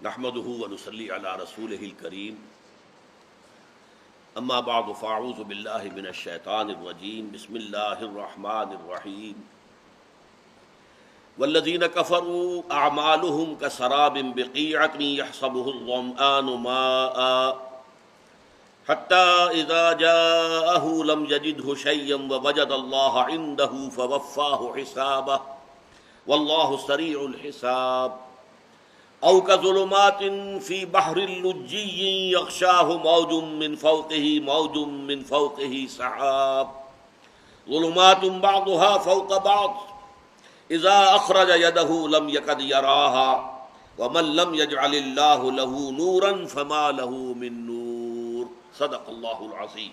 نحمده ونصلي على رسوله الكريم اما بعد فاعوذ بالله من الشيطان الرجيم بسم الله الرحمن الرحيم والذين كفروا اعمالهم كسراب بقيعة يحسبه الظمآن ماء حتى اذا جاءه لم يجده شيئا ووجد الله عنده فوفاه حسابه والله سريع الحساب او كظلمات في بحر لجي يغشاه موج من فوقه سحاب ظلمات بعضها فوق بعض اذا اخرج يده لم يكد يراها ومن لم يجعل الله له نورا فما له من نور صدق اللہ العظیم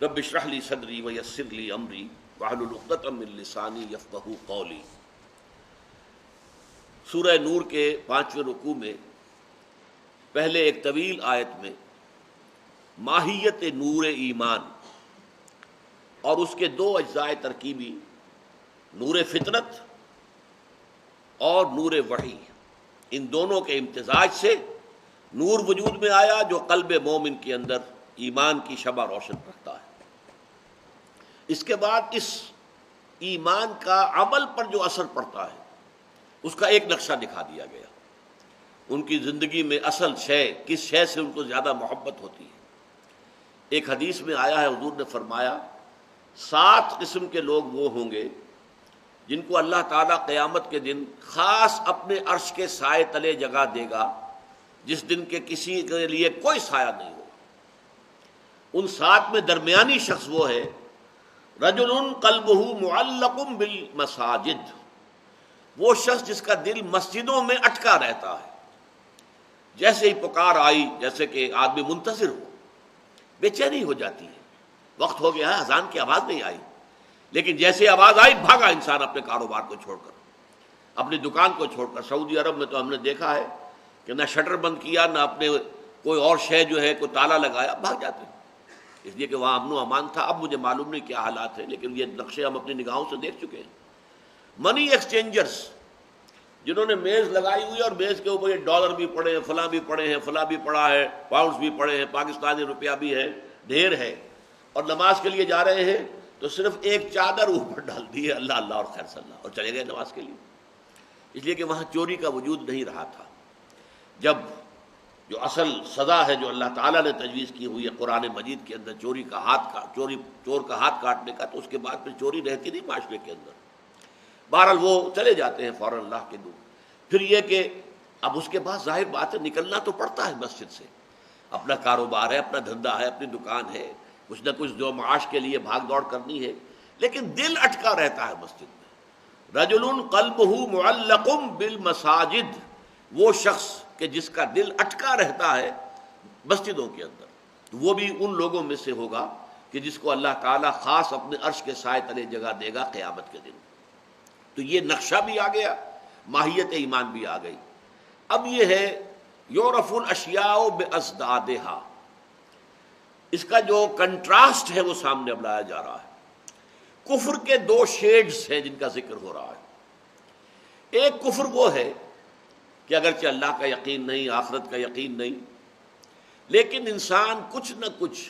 رب اشرح لي صدری ويسر لي امری واحلل عقدۃ من لسانی یفقہوا قولی۔ سورہ نور کے 5ویں رکوع میں پہلے ایک طویل آیت میں ماہیت نور ایمان اور اس کے دو اجزاء ترکیبی نور فطرت اور نور وحی، ان دونوں کے امتزاج سے نور وجود میں آیا جو قلب مومن کے اندر ایمان کی شمع روشن رکھتا ہے۔ اس کے بعد اس ایمان کا عمل پر جو اثر پڑتا ہے اس کا ایک نقشہ دکھا دیا گیا۔ ان کی زندگی میں اصل شے، کس شے سے ان کو زیادہ محبت ہوتی ہے۔ ایک حدیث میں آیا ہے، حضور نے فرمایا 7 قسم کے لوگ وہ ہوں گے جن کو اللہ تعالیٰ قیامت کے دن خاص اپنے عرش کے سائے تلے جگہ دے گا، جس دن کے کسی کے لیے کوئی سایہ نہیں ہو۔ ان 7 میں درمیانی شخص وہ ہے رجل قلبہ معلق بالمساجد، وہ شخص جس کا دل مسجدوں میں اٹکا رہتا ہے۔ جیسے ہی پکار آئی، جیسے کہ آدمی منتظر ہو، بے چینی ہو جاتی ہے، وقت ہو گیا ہے، اذان کی آواز نہیں آئی، لیکن جیسے آواز آئی بھاگا انسان اپنے کاروبار کو چھوڑ کر، اپنی دکان کو چھوڑ کر۔ سعودی عرب میں تو ہم نے دیکھا ہے کہ نہ شٹر بند کیا، نہ اپنے کوئی اور شے جو ہے کوئی تالا لگایا، بھاگ جاتے ہیں، اس لیے کہ وہاں امن و امان تھا۔ اب مجھے معلوم نہیں کیا حالات ہیں، لیکن یہ نقشے ہم اپنی نگاہوں سے دیکھ چکے ہیں۔ منی ایکسچینجرز جنہوں نے میز لگائی ہوئی اور میز کے اوپر یہ ڈالر بھی پڑے ہیں، فلاں بھی پڑے ہیں، فلاں بھی پڑا ہے، پاؤنڈز بھی پڑے ہیں، پاکستانی روپیہ بھی ہے، ڈھیر ہے، اور نماز کے لیے جا رہے ہیں تو صرف ایک چادر اوپر ڈال دی ہے، اللہ اللہ اور خیر صلی اللہ، اور چلے گئے نماز کے لیے، اس لیے کہ وہاں چوری کا وجود نہیں رہا تھا۔ جب جو اصل سزا ہے جو اللہ تعالیٰ نے تجویز کی ہوئی ہے قرآن مجید کے اندر چور کا ہاتھ کاٹنے کا، تو اس کے بعد پھر چوری رہتی نہیں معاشرے کے اندر۔ بہرحال وہ چلے جاتے ہیں فوراً اللہ کے دور۔ پھر یہ کہ اب اس کے بعد ظاہر بات ہے نکلنا تو پڑتا ہے مسجد سے، اپنا کاروبار ہے، اپنا دھندا ہے، اپنی دکان ہے، کچھ نہ کچھ جو معاش کے لیے بھاگ دوڑ کرنی ہے، لیکن دل اٹکا رہتا ہے مسجد میں۔ رجل قلبہ معلق بالمساجد، وہ شخص کہ جس کا دل اٹکا رہتا ہے مسجدوں کے اندر، تو وہ بھی ان لوگوں میں سے ہوگا کہ جس کو اللہ تعالیٰ خاص اپنے عرش کے سائے تلے جگہ دے گا قیامت کے دن۔ تو یہ نقشہ بھی آ گیا، ماہیت ایمان بھی آ گئی۔ اب یہ ہے یعرف الاشیاء بازدادہا، اس کا جو کنٹراسٹ ہے وہ سامنے اب لایا جا رہا ہے۔ کفر کے 2 شیڈز ہیں جن کا ذکر ہو رہا ہے۔ ایک کفر وہ ہے کہ اگرچہ اللہ کا یقین نہیں، آخرت کا یقین نہیں، لیکن انسان کچھ نہ کچھ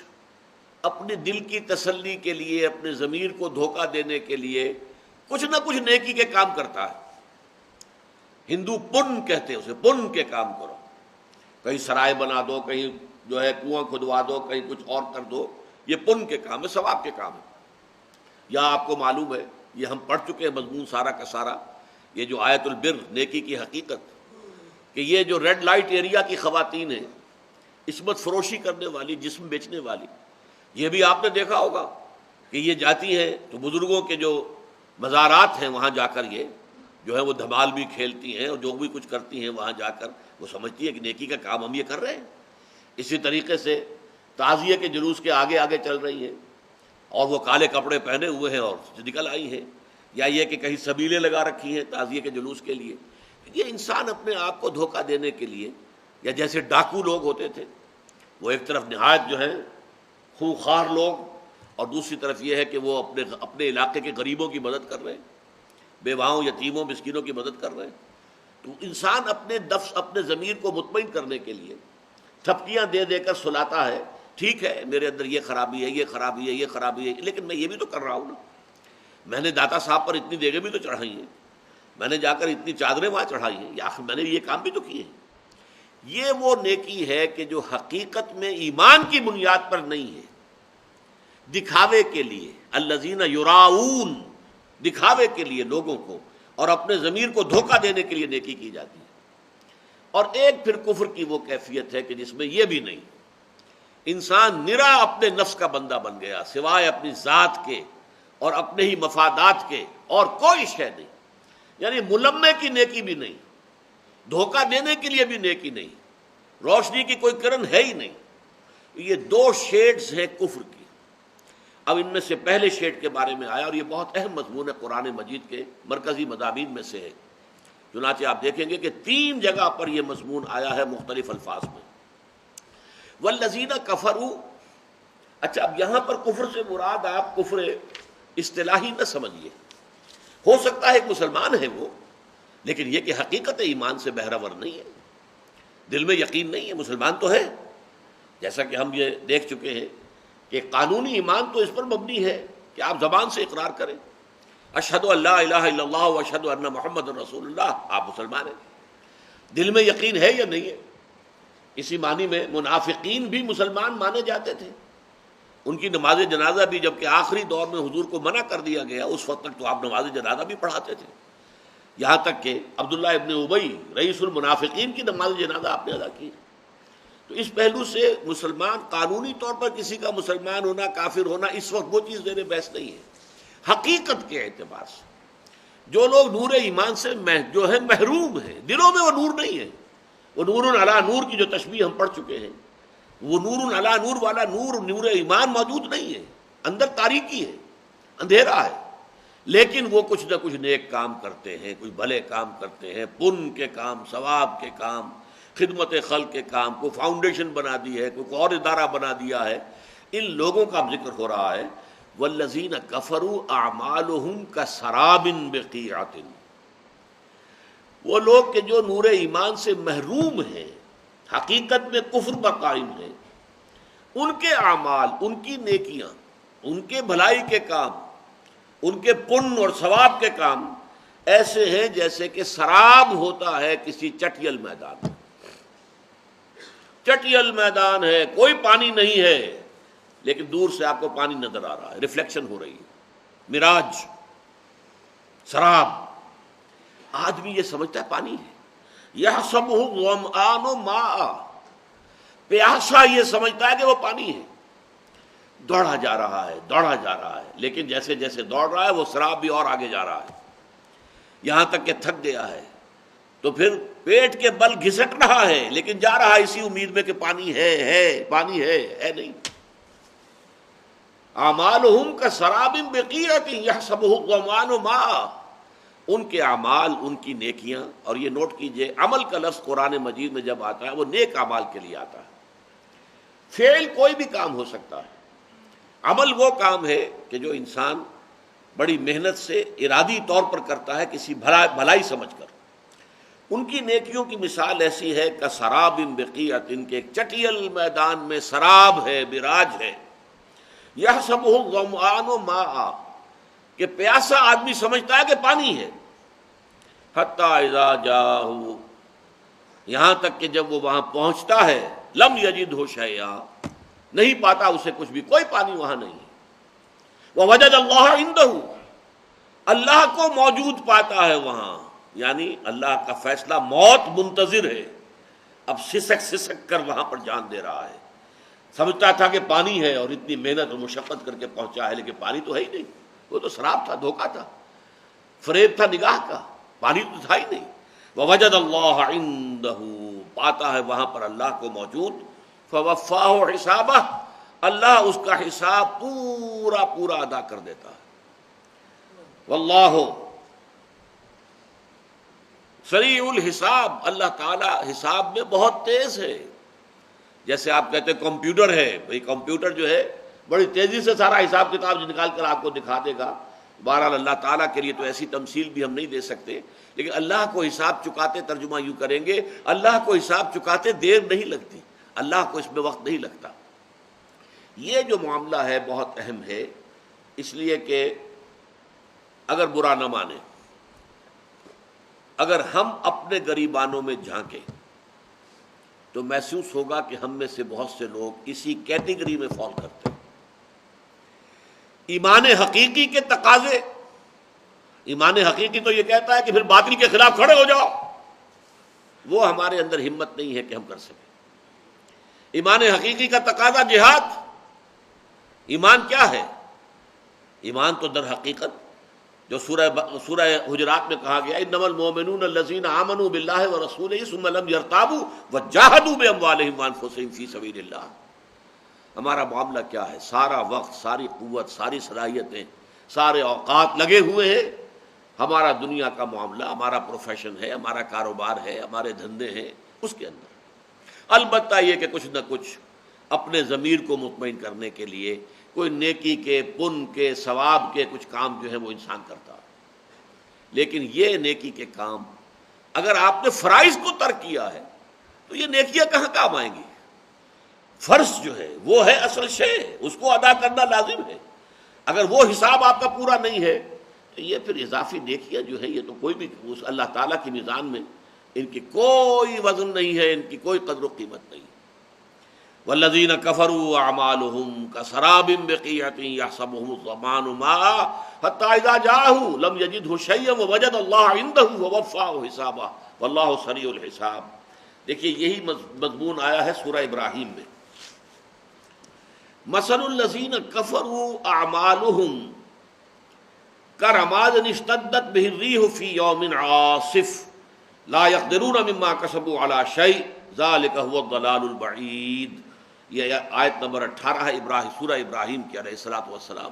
اپنے دل کی تسلی کے لیے، اپنے ضمیر کو دھوکہ دینے کے لیے کچھ نہ کچھ نیکی کے کام کرتا ہے۔ ہندو پن کہتے ہیں اسے، پن کے کام کرو، کہیں سرائے بنا دو، کہیں جو ہے کنواں کھدوا دو، کہیں کچھ اور کر دو، یہ پن کے کام ہے، ثواب کے کام ہے۔ یا آپ کو معلوم ہے، یہ ہم پڑھ چکے ہیں مضمون سارا کا سارا، یہ جو آیت البر، نیکی کی حقیقت، کہ یہ جو ریڈ لائٹ ایریا کی خواتین ہیں، عصمت فروشی کرنے والی، جسم بیچنے والی، یہ بھی آپ نے دیکھا ہوگا کہ یہ جاتی ہیں تو بزرگوں کے جو مزارات ہیں وہاں جا کر یہ جو ہے وہ دھمال بھی کھیلتی ہیں، اور جو بھی کچھ کرتی ہیں وہاں جا کر وہ سمجھتی ہے کہ نیکی کا کام ہم یہ کر رہے ہیں۔ اسی طریقے سے تعزیے کے جلوس کے آگے آگے چل رہی ہیں، اور وہ کالے کپڑے پہنے ہوئے ہیں اور نکل آئی ہیں، یا یہ کہ کہیں سبیلیں لگا رکھی ہیں تعزیے کے جلوس کے لیے۔ یہ انسان اپنے آپ کو دھوکہ دینے کے لیے، یا جیسے ڈاکو لوگ ہوتے تھے، وہ ایک طرف نہایت جو ہے خونخوار لوگ، اور دوسری طرف یہ ہے کہ وہ اپنے علاقے کے غریبوں کی مدد کر رہے ہیں، بیواؤں، یتیموں، مسکینوں کی مدد کر رہے ہیں۔ تو انسان اپنے ضمیر کو مطمئن کرنے کے لیے تھپکیاں دے دے کر سلاتا ہے، ٹھیک ہے میرے اندر یہ خرابی ہے، یہ خرابی ہے، یہ خرابی ہے، لیکن میں یہ بھی تو کر رہا ہوں نا، میں نے داتا صاحب پر اتنی دیگیں بھی تو چڑھائی ہیں، میں نے جا کر اتنی چادریں وہاں چڑھائی ہیں، یا آخر میں نے یہ کام بھی تو کیے ہیں۔ یہ وہ نیکی ہے کہ جو حقیقت میں ایمان کی بنیاد پر نہیں ہے، دکھاوے کے لیے، الذین یراؤون، دکھاوے کے لیے لوگوں کو اور اپنے ضمیر کو دھوکہ دینے کے لیے نیکی کی جاتی ہے۔ اور ایک پھر کفر کی وہ کیفیت ہے کہ جس میں یہ بھی نہیں، انسان نرا اپنے نفس کا بندہ بن گیا، سوائے اپنی ذات کے اور اپنے ہی مفادات کے اور کوئی شے نہیں، یعنی ملمے کی نیکی بھی نہیں، دھوکہ دینے کے لیے بھی نیکی نہیں، روشنی کی کوئی کرن ہے ہی نہیں۔ یہ دو شیڈز ہیں کفر کی۔ اب ان میں سے پہلے شیڈ کے بارے میں آیا، اور یہ بہت اہم مضمون ہے، قرآن مجید کے مرکزی مضامین میں سے ہے، چنانچہ آپ دیکھیں گے کہ 3 جگہ پر یہ مضمون آیا ہے مختلف الفاظ میں۔ والذین کفروا، اچھا اب یہاں پر کفر سے مراد آپ کفر اصطلاحی نہ سمجھیے، ہو سکتا ہے ایک مسلمان ہے وہ، لیکن یہ کہ حقیقت ایمان سے بہرہور نہیں ہے، دل میں یقین نہیں ہے، مسلمان تو ہے، جیسا کہ ہم یہ دیکھ چکے ہیں کہ قانونی ایمان تو اس پر مبنی ہے کہ آپ زبان سے اقرار کریں، اشہد ان لا الہ الا اللہ و اشہد ان محمد رسول اللہ، آپ مسلمان ہیں۔ دل میں یقین ہے یا نہیں ہے؟ اسی معنی میں منافقین بھی مسلمان مانے جاتے تھے، ان کی نماز جنازہ بھی جبکہ آخری دور میں حضور کو منع کر دیا گیا، اس وقت تک تو آپ نماز جنازہ بھی پڑھاتے تھے، یہاں تک کہ عبداللہ ابن ابی رئیس المنافقین کی نماز جنازہ آپ نے ادا کی۔ تو اس پہلو سے مسلمان، قانونی طور پر کسی کا مسلمان ہونا، کافر ہونا، اس وقت وہ چیز زیر بحث نہیں ہے۔ حقیقت کے اعتبار سے جو لوگ نور ایمان سے جو ہے محروم ہیں، دلوں میں وہ نور نہیں ہے، وہ نور علی نور کی جو تشبیہ ہم پڑھ چکے ہیں، وہ نور علی نور والا نور ایمان موجود نہیں ہے، اندر تاریکی ہے، اندھیرا ہے، لیکن وہ کچھ نہ کچھ نیک کام کرتے ہیں، کچھ بھلے کام کرتے ہیں، پن کے کام، ثواب کے کام، خدمت خلق کے کام، کوئی فاؤنڈیشن بنا دی ہے، کوئی اور ادارہ بنا دیا ہے، ان لوگوں کا ذکر ہو رہا ہے۔ والذین کفروا اعمالهم کسراب بقیعۃ، وہ لوگ کہ جو نور ایمان سے محروم ہیں، حقیقت میں کفر پر قائم ہیں، ان کے اعمال، ان کی نیکیاں، ان کے بھلائی کے کام، ان کے پن اور ثواب کے کام ایسے ہیں جیسے کہ سراب ہوتا ہے کسی چٹیل میدان میں۔ چٹیل میدان ہے، کوئی پانی نہیں ہے، لیکن دور سے آپ کو پانی نظر آ رہا ہے، ریفلیکشن ہو رہی ہے، مراج، سراب۔ آدمی یہ سمجھتا ہے پانی ہے، یحسبہ الظمآن ماء، پیاسا یہ سمجھتا ہے کہ وہ پانی ہے، دوڑا جا رہا ہے، دوڑا جا رہا ہے، لیکن جیسے جیسے دوڑ رہا ہے وہ سراب بھی اور آگے جا رہا ہے، یہاں تک کہ تھک گیا ہے، تو پھر پیٹ کے بل گھسٹ رہا ہے، لیکن جا رہا ہے اسی امید میں کہ پانی ہے، پانی ہے نہیں۔ اعمالہم کسراب بقیعۃ یحسبہ الظمآن ماء، ان کے اعمال، ان کی نیکیاں، اور یہ نوٹ کیجئے عمل کا لفظ قرآن مجید میں جب آتا ہے وہ نیک اعمال کے لیے آتا ہے۔ فعل کوئی بھی کام ہو سکتا ہے، عمل وہ کام ہے کہ جو انسان بڑی محنت سے ارادی طور پر کرتا ہے کسی بھلائی سمجھ کر۔ ان کی نیکیوں کی مثال ایسی ہے کسراب بقیعۃ، ان کے ایک چٹیل میدان میں سراب ہے، براج ہے، یحسبہ الظمآن ماء، کہ پیاسا آدمی سمجھتا ہے کہ پانی ہے، حتی اذا جاءہ، یہاں تک کہ جب وہ وہاں پہنچتا ہے، لم یجدہ شیئا، نہیں پاتا اسے کچھ بھی، کوئی پانی وہاں نہیں ہے، ووجد اللہ عندہ، اللہ کو موجود پاتا ہے وہاں، یعنی اللہ کا فیصلہ موت منتظر ہے، اب سسک کر وہاں پر جان دے رہا ہے، سمجھتا تھا کہ پانی ہے اور اتنی محنت اور مشقت کر کے پہنچا ہے، لیکن پانی تو ہے ہی نہیں، وہ تو سراب تھا، دھوکہ تھا، فریب تھا نگاہ کا، پانی تو تھا ہی نہیں۔ ووجد اللہ عندہ، پاتا ہے وہاں پر اللہ کو موجود، فوفاہ حسابہ، اللہ اس کا حساب پورا پورا ادا کر دیتا ہے۔ واللہ سریع الحساب، اللہ تعالیٰ حساب میں بہت تیز ہے۔ جیسے آپ کہتے ہیں کمپیوٹر ہے، بھئی کمپیوٹر جو ہے بڑی تیزی سے سارا حساب کتاب نکال کر آپ کو دکھا دے گا، بہرحال اللہ تعالیٰ کے لیے تو ایسی تمثیل بھی ہم نہیں دے سکتے، لیکن اللہ کو حساب چکاتے ترجمہ یوں کریں گے، اللہ کو حساب چکاتے دیر نہیں لگتی، اللہ کو اس میں وقت نہیں لگتا۔ یہ جو معاملہ ہے بہت اہم ہے، اس لیے کہ اگر برا نہ مانے، اگر ہم اپنے گریبانوں میں جھانکیں تو محسوس ہوگا کہ ہم میں سے بہت سے لوگ اسی کیٹیگری میں فال کرتے ہیں۔ ایمان حقیقی کے تقاضے، ایمان حقیقی تو یہ کہتا ہے کہ پھر باطل کے خلاف کھڑے ہو جاؤ، وہ ہمارے اندر ہمت نہیں ہے کہ ہم کر سکیں۔ ایمان حقیقی کا تقاضا جہاد۔ ایمان کیا ہے؟ ایمان تو در حقیقت جو سورہ حجرات میں کہا گیا انما المؤمنون الذین آمنوا باللہ ورسولہ ثم لم یرتابوا وجاہدوا باموالہم وانفسہم فی سبیل اللہ۔ ہمارا معاملہ کیا ہے؟ سارا وقت، ساری قوت، ساری صلاحیتیں، سارے اوقات لگے ہوئے ہیں۔ ہمارا دنیا کا معاملہ، ہمارا پروفیشن ہے، ہمارا کاروبار ہے، ہمارے دھندے ہیں، اس کے اندر البتہ یہ کہ کچھ نہ کچھ اپنے ضمیر کو مطمئن کرنے کے لیے کوئی نیکی کے، پن کے، ثواب کے کچھ کام جو ہے وہ انسان کرتا ہے۔ لیکن یہ نیکی کے کام اگر آپ نے فرائض کو ترک کیا ہے تو یہ نیکیاں کہاں کام آئیں گی؟ فرض جو ہے وہ ہے اصل شے، اس کو ادا کرنا لازم ہے۔ اگر وہ حساب آپ کا پورا نہیں ہے تو یہ پھر اضافی نیکیاں جو ہے یہ تو کوئی بھی اس اللہ تعالیٰ کی میزان میں ان کی کوئی وزن نہیں ہے، ان کی کوئی قدر و قیمت نہیں۔ والذین کفروا اعمالهم کسراب بقیعۃ یحسبہ الظمآن ماء حتی اذا جاءہ لم یجدہ شیئا ووجد اللہ عندہ ووفاہ حسابہ واللہ سریع الحساب۔ دیکھیے یہی مضمون آیا ہے سورہ ابراہیم میں۔ مثل الذین کفروا اعمالهم کرماد اشتدت به الريح في يوم عاصف لا يقدرون مما كسبوا على شيء ذلك هو الضلال البعید۔ یہ آیت نمبر 18 ہے سورہ ابراہیم کی علیہ الصلوۃ والسلام۔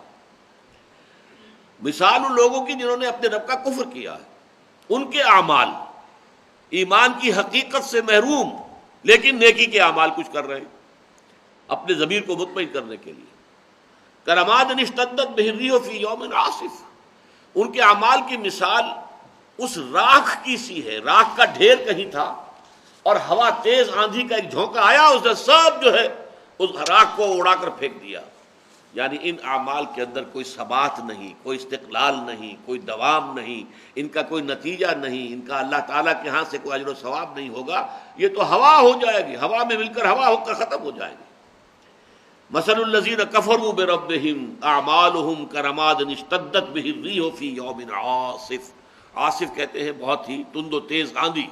مثال ان لوگوں کی جنہوں نے اپنے رب کا کفر کیا ہے، ان کے اعمال ایمان کی حقیقت سے محروم لیکن نیکی کے اعمال کچھ کر رہے ہیں اپنے ضمیر کو مطمئن کرنے کے لیے۔ کرماد اشتدت به الريح في يوم عاصف، ان کے اعمال کی مثال اس راکھ کی سی ہے، راکھ کا ڈھیر کہیں تھا اور ہوا تیز آندھی کا ایک جھونکا آیا، اس نے سب جو ہے اس راکھ کو اڑا کر پھینک دیا۔ یعنی ان اعمال کے اندر کوئی ثبات نہیں، کوئی استقلال نہیں، کوئی دوام نہیں، ان کا کوئی نتیجہ نہیں، ان کا اللہ تعالیٰ کے ہاں سے کوئی اجر و ثواب نہیں ہوگا، یہ تو ہوا ہو جائے گی، ہوا میں مل کر ہوا ہو کر ختم ہو جائے گی۔ مثل الذین کفروا بربہم اعمالہم کرماد اشتدت به الريح في يوم عاصف۔ عاصف کہتے ہیں بہت ہی تند و تیز آندھی،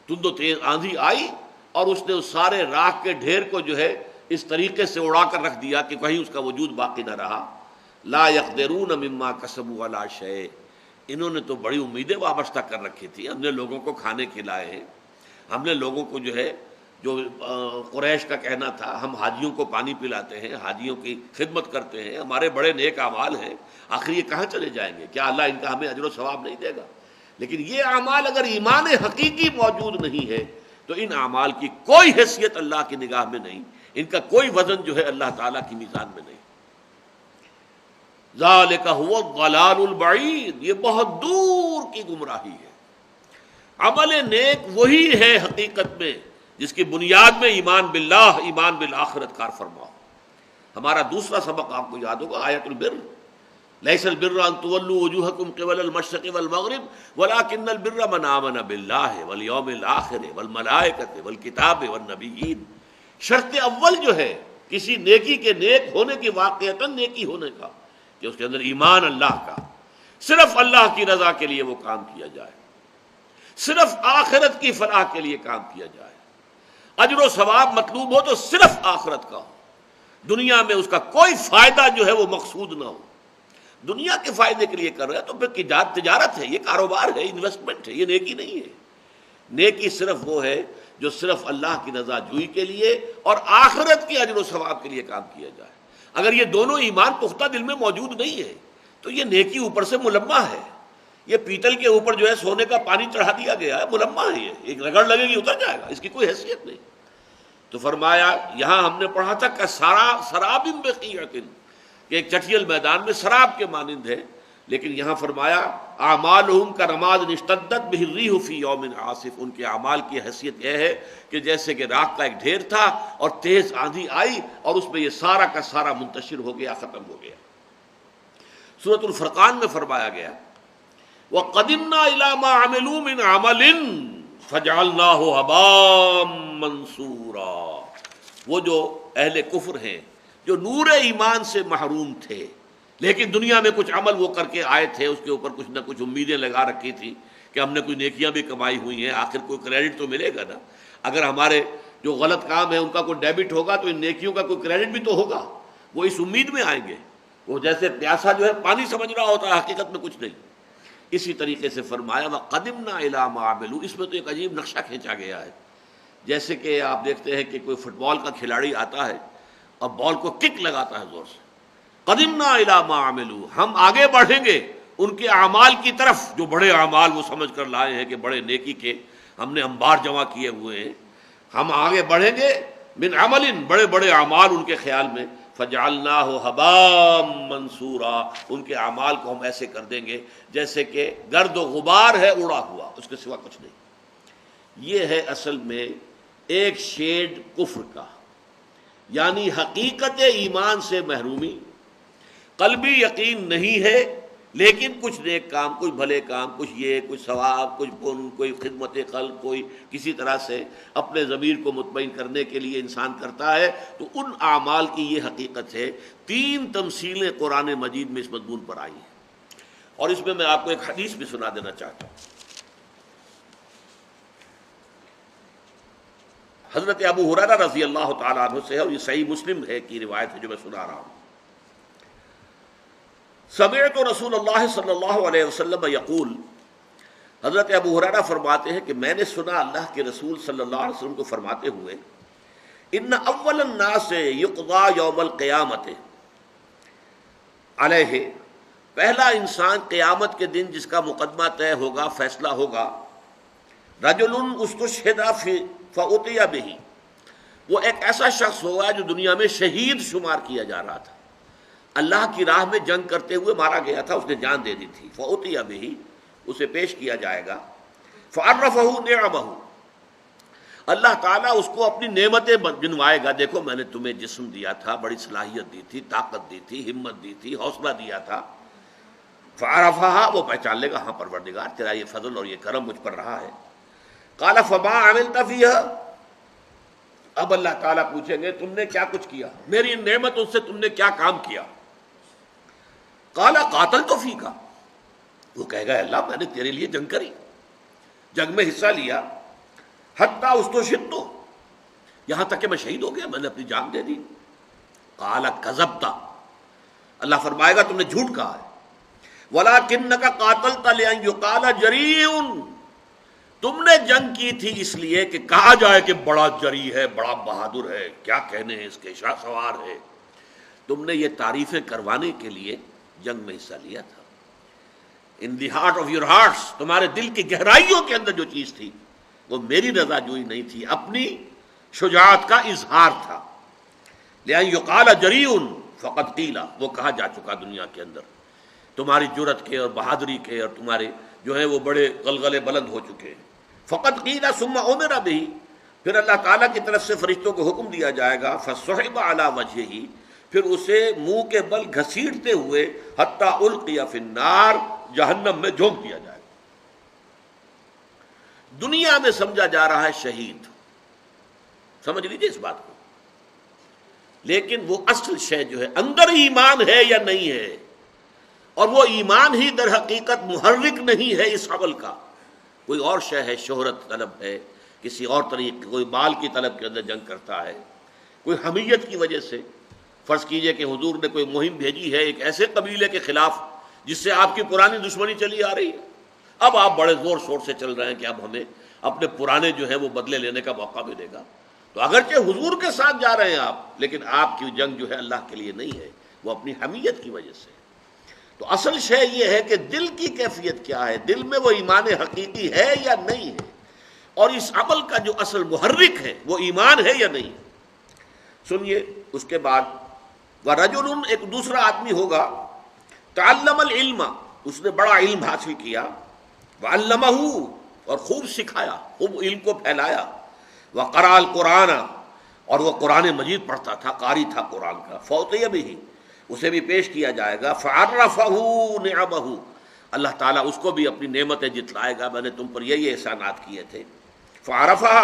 تند و تیز آندھی آئی اور اس نے اس سارے راکھ کے ڈھیر کو جو ہے اس طریقے سے اڑا کر رکھ دیا کہ کہیں اس کا وجود باقی نہ رہا۔ لا يقدرون مما كسبوا على شيء، انہوں نے تو بڑی امیدیں وابستہ کر رکھی تھی، ہم نے لوگوں کو کھانے کھلائے ہیں، ہم نے لوگوں کو جو ہے جو قریش کا کہنا تھا ہم حاجیوں کو پانی پلاتے ہیں، حاجیوں کی خدمت کرتے ہیں، ہمارے بڑے نیک اعمال ہیں، آخر یہ کہاں چلے جائیں گے؟ کیا اللہ ان کا ہمیں اجر و ثواب نہیں دے گا؟ لیکن یہ اعمال اگر ایمان حقیقی موجود نہیں ہے تو ان اعمال کی کوئی حیثیت اللہ کی نگاہ میں نہیں، ان کا کوئی وزن جو ہے اللہ تعالیٰ کی میزان میں نہیں۔ ذالک هو الضلال البعید، یہ بہت دور کی گمراہی ہے۔ عمل نیک وہی ہے حقیقت میں جس کی بنیاد میں ایمان باللہ، ایمان بالآخرت کار فرما ہو۔ ہمارا دوسرا سبق آپ کو یاد ہوگا آیت البر، لیس البر ان تولوا وجوہکم قبل المشرق والمغرب ولکن البر من آمن باللہ والیوم الآخر والملائکۃ والکتاب والنبیین۔ شرط اول جو ہے کسی نیکی کے نیک ہونے کی، واقعتاً نیکی ہونے کا، کہ اس کے اندر ایمان اللہ کا، صرف اللہ کی رضا کے لیے وہ کام کیا جائے، صرف آخرت کی فلاح کے لیے کام کیا جائے، اجر و ثواب مطلوب ہو تو صرف آخرت کا ہو، دنیا میں اس کا کوئی فائدہ جو ہے وہ مقصود نہ ہو۔ دنیا کے فائدے کے لیے کر رہا ہے تو پھر تجارت ہے، یہ کاروبار ہے، انویسٹمنٹ ہے، یہ نیکی نہیں ہے۔ نیکی صرف وہ ہے جو صرف اللہ کی رضا جوئی کے لیے اور آخرت کی اجر و ثواب کے لیے کام کیا جائے۔ اگر یہ دونوں ایمان پختہ دل میں موجود نہیں ہے تو یہ نیکی اوپر سے ملمہ ہے، یہ پیتل کے اوپر جو ہے سونے کا پانی چڑھا دیا گیا ہے، ملمہ ہے، یہ ایک رگڑ لگے گی اتر جائے گا، اس کی کوئی حیثیت نہیں۔ تو فرمایا یہاں ہم نے پڑھا تھا کہ سراب بقیعۃ، کہ ایک چٹیل میدان میں سراب کے مانند ہے، لیکن یہاں فرمایا اعمالہم کرماد اشتدت بہ الریح فی یوم عاصف، ان کے اعمال کی حیثیت یہ ہے کہ جیسے کہ راکھ کا ایک ڈھیر تھا اور تیز آندھی آئی اور اس میں یہ سارا کا سارا منتشر ہو گیا، ختم ہو گیا۔ سورۃ الفرقان میں فرمایا گیا وَقَدِمْنَا إِلَىٰ مَا عَمِلُوا مِنْ عَمَلٍ فَجَعَلْنَاهُ هَبَاءً مَنْثُورًا، وہ جو اہل کفر ہیں جو نور ایمان سے محروم تھے لیکن دنیا میں کچھ عمل وہ کر کے آئے تھے، اس کے اوپر کچھ نہ کچھ امیدیں لگا رکھی تھی کہ ہم نے کوئی نیکیاں بھی کمائی ہوئی ہیں، آخر کوئی کریڈٹ تو ملے گا نا، اگر ہمارے جو غلط کام ہے ان کا کوئی ڈیبٹ ہوگا تو ان نیکیوں کا کوئی کریڈٹ بھی تو ہوگا، وہ اس امید میں آئیں گے۔ وہ جیسے پیاسا جو ہے پانی سمجھ رہا ہوتا ہے، حقیقت میں کچھ نہیں۔ اسی طریقے سے فرمایا وَقَدِمْنَا إِلَىٰ مَا عَمِلُوا، اس میں تو ایک عجیب نقشہ کھینچا گیا ہے، جیسے کہ آپ دیکھتے ہیں کہ کوئی فٹ بال کا کھلاڑی آتا ہے اور بال کو کک لگاتا ہے زور سے، قدمنا الی ما عملوا، ہم آگے بڑھیں گے ان کے اعمال کی طرف، جو بڑے اعمال وہ سمجھ کر لائے ہیں کہ بڑے نیکی کے ہم نے انبار جمع کیے ہوئے ہیں، ہم آگے بڑھیں گے من عمل، بڑے بڑے اعمال ان کے خیال میں، فجعلناہ ھباء منثورا، ان کے اعمال کو ہم ایسے کر دیں گے جیسے کہ گرد و غبار ہے اڑا ہوا، اس کے سوا کچھ نہیں۔ یہ ہے اصل میں ایک شیڈ کفر کا، یعنی حقیقت ایمان سے محرومی، قلبی یقین نہیں ہے لیکن کچھ نیک کام، کچھ بھلے کام، کچھ یہ، کچھ ثواب، کچھ پن، کوئی خدمت خلق، کوئی کسی طرح سے اپنے ضمیر کو مطمئن کرنے کے لیے انسان کرتا ہے، تو ان اعمال کی یہ حقیقت ہے۔ تین تمثیلیں قرآن مجید میں اس مضمون پر آئی ہیں، اور اس میں آپ کو ایک حدیث بھی سنا دینا چاہتا ہوں۔ حضرت ابو ہریرہ رضی اللہ تعالیٰ عنہ سے ہے، اور یہ صحیح مسلم ہے کی روایت ہے جو میں سنا رہا ہوں۔ سمعت رسول اللہ صلی اللہ علیہ وسلم یقول، حضرت ابو ہریرہ فرماتے ہیں کہ میں نے سنا اللہ کے رسول صلی اللہ علیہ وسلم کو فرماتے ہوئے، ان اول الناس یقضى یوم القیامت علیہ، پہلا انسان قیامت کے دن جس کا مقدمہ طے ہوگا، فیصلہ ہوگا، رجل استشہد فأتي به، وہ ایک ایسا شخص ہوگا جو دنیا میں شہید شمار کیا جا رہا تھا، اللہ کی راہ میں جنگ کرتے ہوئے مارا گیا تھا، اس نے جان دے دی تھی، فأتي به، اسے پیش کیا جائے گا، فعرفہ نعمہ، اللہ تعالیٰ اس کو اپنی نعمتیں گنوائے گا، دیکھو میں نے تمہیں جسم دیا تھا، بڑی صلاحیت دی تھی، طاقت دی تھی، ہمت دی تھی، حوصلہ دیا تھا، فعرفہا، وہ پہچان لے گا، ہاں پروردگار تیرا یہ فضل اور یہ کرم مجھ پر رہا ہے۔ قال فما عملت فیہا، اب اللہ تعالیٰ پوچھیں گے تم نے کیا کچھ کیا، میری ان نعمتوں سے تم نے کیا کام کیا؟ قال قاتلت فیک، وہ کہے گا اللہ میں نے تیرے لیے جنگ کری، جنگ میں حصہ لیا، حتی استشہدت، یہاں تک کہ میں شہید ہو گیا، میں نے اپنی جان دے دی۔ قال کذبت، اللہ فرمائے گا تم نے جھوٹ کہا ہے، ولکنک قاتلت لان یقال جریء، تم نے جنگ کی تھی اس لیے کہ کہا جائے کہ بڑا جری ہے، بڑا بہادر ہے، کیا کہنے ہیں اس کے، شاہ سوار ہے، تم نے یہ تعریفیں کروانے کے لیے جنگ میں حصہ لیا تھا۔ In the heart of your hearts, تمہارے دل کی گہرائیوں کے اندر جو چیز تھی وہ میری رضا جوئی نہیں تھی، اپنی شجاعت کا اظہار تھا۔ لأن یقال جریء فقد قیل، وہ کہا جا چکا دنیا کے اندر، تمہاری جرأت کے اور بہادری کے اور تمہارے جو ہیں وہ بڑے غلغلے بلند ہو چکے ہیں۔ فقد قیل ثم امر بہ، پھر اللہ تعالیٰ کی طرف سے فرشتوں کو حکم دیا جائے گا، فصحب علی وجہہ، پھر اسے منہ کے بل گھسیٹتے ہوئے حتی القی فی النار، جہنم میں جھونک دیا جائے گا۔ دنیا میں سمجھا جا رہا ہے شہید، سمجھ لیجیے اس بات کو، لیکن وہ اصل شے جو ہے اندر ایمان ہے یا نہیں ہے، اور وہ ایمان ہی در حقیقت محرک نہیں ہے اس عمل کا، کوئی اور شے ہے، شہرت طلب ہے، کسی اور طریقے، کوئی مال کی طلب کے اندر جنگ کرتا ہے، کوئی حمیت کی وجہ سے، فرض کیجئے کہ حضور نے کوئی مہم بھیجی ہے ایک ایسے قبیلے کے خلاف جس سے آپ کی پرانی دشمنی چلی آ رہی ہے، اب آپ بڑے زور شور سے چل رہے ہیں کہ اب ہمیں اپنے پرانے جو ہے وہ بدلے لینے کا موقع ملے گا، تو اگرچہ حضور کے ساتھ جا رہے ہیں آپ، لیکن آپ کی جنگ جو ہے اللہ کے لیے نہیں ہے، وہ اپنی حمیت کی وجہ سے۔ تو اصل شے یہ ہے کہ دل کی کیفیت کیا ہے، دل میں وہ ایمان حقیقی ہے یا نہیں ہے، اور اس عمل کا جو اصل محرک ہے وہ ایمان ہے یا نہیں۔ سنیے اس کے بعد وَرَجُلٌ، ایک دوسرا آدمی ہوگا، تعلم العلم، اس نے بڑا علم حاصل کیا، وعلمہ، اور خوب سکھایا، خوب علم کو پھیلایا، وقرأ القرآن، اور وہ قرآن مجید پڑھتا تھا، قاری تھا قرآن کا، فوتیہ بھی، اسے بھی پیش کیا جائے گا، فعرفہ نعمہ، اللہ تعالیٰ اس کو بھی اپنی نعمتیں جتلائے گا، میں نے تم پر یہی احسانات کیے تھے، فعرفہ،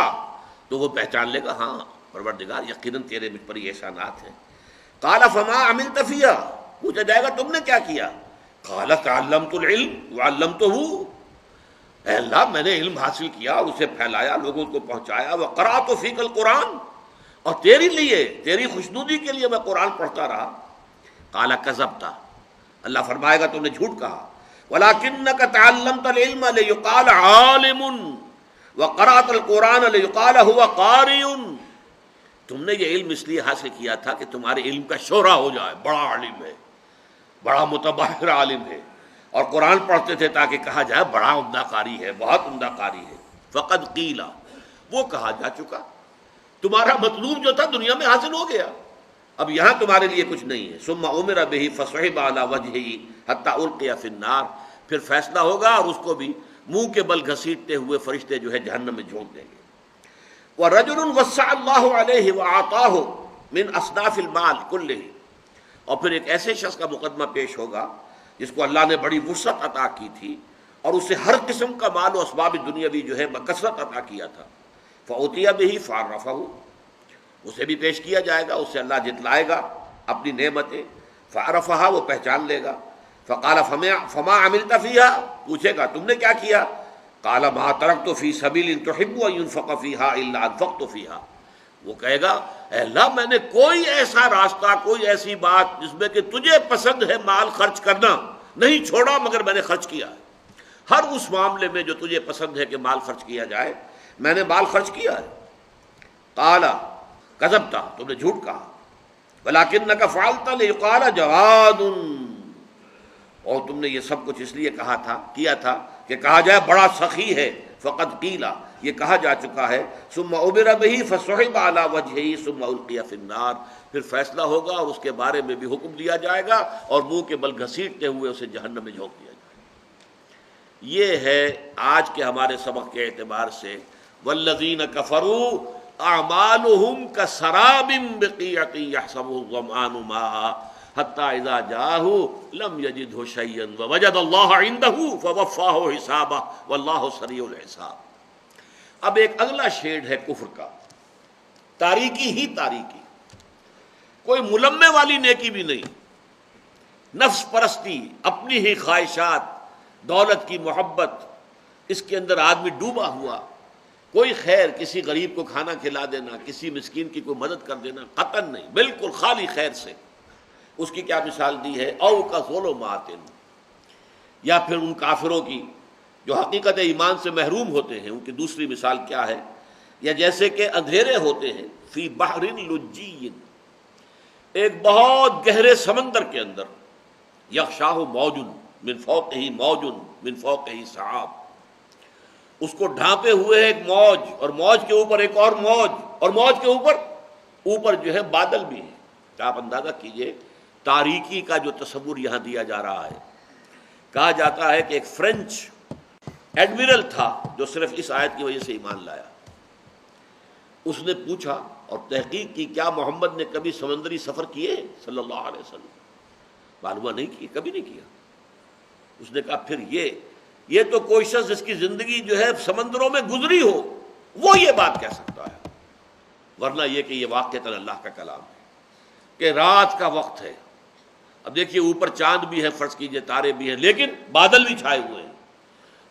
تو وہ پہچان لے گا، ہاں پروردگار یقیناً تیرے مجھ پر یہ احسانات ہیں۔ قال فما عملت فیہا، پوچھا جائے گا تم نے کیا کیا؟ قال تعلمت العلم وعلمتہ، اے اللہ میں نے علم حاصل کیا اور اسے پھیلایا، لوگوں کو پہنچایا، وقرأت فیک القرآن، اور تیرے لیے، تیری خوشنودی کے لیے میں قرآن پڑھتا رہا۔ قال کذبت، اللہ فرمائے گا تم نے جھوٹ کہا، ولکنک تعلمت العلم لیقال عالم وقرأت القرآن لیقال هو قاری، تم نے یہ علم اس لیے حاصل کیا تھا کہ تمہارے علم کا شہرہ ہو جائے، بڑا عالم ہے، بڑا متبحر عالم ہے، اور قرآن پڑھتے تھے تاکہ کہا جائے بڑا عمدہ قاری ہے، بہت عمدہ قاری ہے۔ فقد قیل، وہ کہا جا چکا، تمہارا مطلوب جو تھا دنیا میں حاصل ہو گیا، اب یہاں تمہارے لیے کچھ نہیں ہے۔ ثم امر بہ فصعب علی وجہہ حتی القی فی النار، پھر فیصلہ ہوگا اور اس کو بھی منہ کے بل گھسیٹتے ہوئے فرشتے جو ہے جہنم میں جھونک دیں گے۔ وَرَجُلٌ وَسَّعَ اللَّهُ عَلَيْهِ وَأَعْطَاهُ مِنْ أَصْنَافِ الْمَالِ كُلِّهِ، اور پھر ایک ایسے شخص کا مقدمہ پیش ہوگا جس کو اللہ نے بڑی وسعت عطا کی تھی اور اسے ہر قسم کا مال و اسباب دنیاوی جو ہے بکثرت عطا کیا تھا۔ فَأُوتِيَ بِهِ فَعَرَّفَهُ، اسے بھی پیش کیا جائے گا، اسے اللہ جتلائے گا اپنی نعمتیں، فَعَرَفَهَا، وہ پہچان لے گا، فَقَالَ فَمَا عَمِلْتَ فِيهَا، پوچھے گا تم نے کیا کیا؟ قال ما ترکت فی سبیل تحب ان ينفق فیہا الا انفقت فیہا، وہ کہے گا اے اللہ میں نے کوئی ایسا راستہ، کوئی ایسی بات جس میں کہ تجھے پسند ہے مال خرچ کرنا نہیں چھوڑا مگر میں نے خرچ کیا ہے، ہر اس معاملے میں جو تجھے پسند ہے کہ مال خرچ کیا جائے میں نے مال خرچ کیا ہے۔ قال کذبت، تم نے جھوٹ کہا، ولکنک فعلت لیقال جواد، اور تم نے یہ سب کچھ اس لیے کہا تھا، کیا تھا کہ کہا جائے بڑا سخی ہے، فقد قیلا، یہ کہا جا چکا ہے، ثم عبر بہ فصعب علی وجہہ ثم القی فی النار، پھر فیصلہ ہوگا اور اس کے بارے میں بھی حکم دیا جائے گا اور منہ کے بل گھسیٹتے ہوئے اسے جہنم میں جھونک دیا جائے گا۔ یہ ہے آج کے ہمارے سبق کے اعتبار سے، والذین کفروا اعمالهم کسراب بقیعۃ یحسبہ الظمآن ماء حتی اذا جاءہ لم یجدہ شیئا ووجد اللہ عندہ فوفاہ حسابہ واللہ سریع الحساب۔ اب ایک اگلا شیڈ ہے کفر کا، تاریکی ہی تاریکی، کوئی ملمے والی نیکی بھی نہیں، نفس پرستی، اپنی ہی خواہشات، دولت کی محبت، اس کے اندر آدمی ڈوبا ہوا، کوئی خیر، کسی غریب کو کھانا کھلا دینا، کسی مسکین کی کوئی مدد کر دینا، قطعاً نہیں، بالکل خالی خیر سے۔ اس کی کیا مثال دی ہے؟ او کا ظلمات، یا پھر ان کافروں کی جو حقیقت ایمان سے محروم ہوتے ہیں، ان کی دوسری مثال کیا ہے؟ یا جیسے کہ اندھیرے ہوتے ہیں فی بحر لجی، ایک بہت گہرے سمندر کے اندر، یغشاہ موج من فوقہ موج من فوقہ سحاب، اس کو ڈھانپے ہوئے ایک موج، اور موج کے اوپر ایک اور موج، اور موج کے اوپر جو ہے بادل بھی ہیں۔ آپ اندازہ کیجئے تاریکی کا جو تصور یہاں دیا جا رہا ہے۔ کہا جاتا ہے کہ ایک فرینچ ایڈمرل تھا جو صرف اس آیت کی وجہ سے ایمان لایا، اس نے پوچھا اور تحقیق کی کیا محمد نے کبھی سمندری سفر کیے صلی اللہ علیہ وسلم؟ معلومہ نہیں کیے، کبھی نہیں کیا۔ اس نے کہا پھر یہ تو کوئی شخص جس کی زندگی جو ہے سمندروں میں گزری ہو وہ یہ بات کہہ سکتا ہے، ورنہ یہ کہ یہ واقعتاً اللہ کا کلام ہے کہ رات کا وقت ہے۔ اب دیکھیے اوپر چاند بھی ہے، فرض کیجئے تارے بھی ہیں، لیکن بادل بھی چھائے ہوئے ہیں،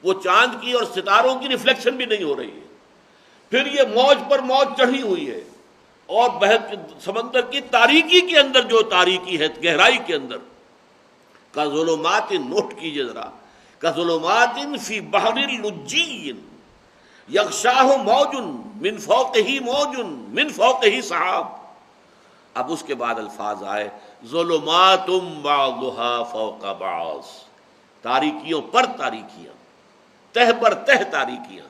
وہ چاند کی اور ستاروں کی ریفلیکشن بھی نہیں ہو رہی ہے، پھر یہ موج پر موج چڑھی ہوئی ہے، اور سمندر کی تاریکی کے اندر جو تاریکی ہے، گہرائی کے اندر، کا ظلمات، نوٹ کیجئے ذرا، کا ظلمات فی بحر لجی یغشاہ موج من فوقہ موج من فوقہ سحاب۔ اب اس کے بعد الفاظ آئے ظلمات بعضها فوق بعض، تاریکیوں پر تاریکیاں، تہ پر تہ تاریکیاں،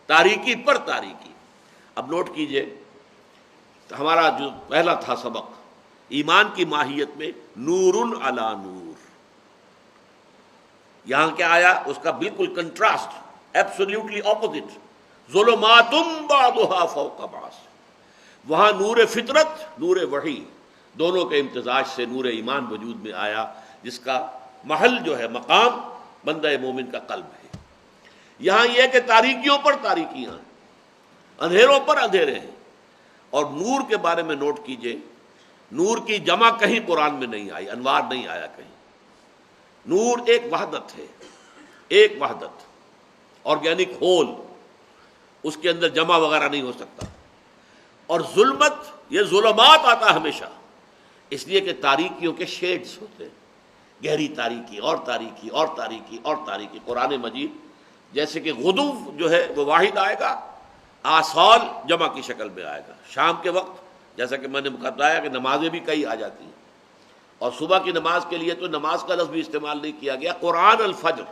تاریکی پر تاریکی۔ اب نوٹ کیجئے ہمارا جو پہلا تھا سبق ایمان کی ماہیت میں، نور علی نور، یہاں کیا آیا؟ اس کا بالکل کنٹراسٹ، ایبسولیوٹلی اپوزٹ، ظلمات بعضها فوق بعض۔ وہاں نور فطرت، نور وحی، دونوں کے امتزاج سے نور ایمان وجود میں آیا، جس کا محل جو ہے، مقام بندہ مومن کا قلب ہے۔ یہاں یہ ہے کہ تاریکیوں پر تاریکیاں ہیں، اندھیروں پر اندھیرے ہیں۔ اور نور کے بارے میں نوٹ کیجئے، نور کی جمع کہیں قرآن میں نہیں آئی، انوار نہیں آیا کہیں۔ نور ایک وحدت ہے، ایک وحدت، آرگینک ہول، اس کے اندر جمع وغیرہ نہیں ہو سکتا۔ اور ظلمت، یہ ظلمات آتا ہے ہمیشہ، اس لیے کہ تاریکیوں کے شیڈز ہوتے ہیں، گہری تاریکی اور تاریکی اور تاریکی اور تاریکی۔ قرآن مجید جیسے کہ غدو جو ہے وہ واحد آئے گا، آصال جمع کی شکل میں آئے گا۔ شام کے وقت جیسا کہ میں نے بتایا کہ نمازیں بھی کئی آ جاتی ہیں، اور صبح کی نماز کے لیے تو نماز کا لفظ بھی استعمال نہیں کیا گیا۔ قرآن الفجر،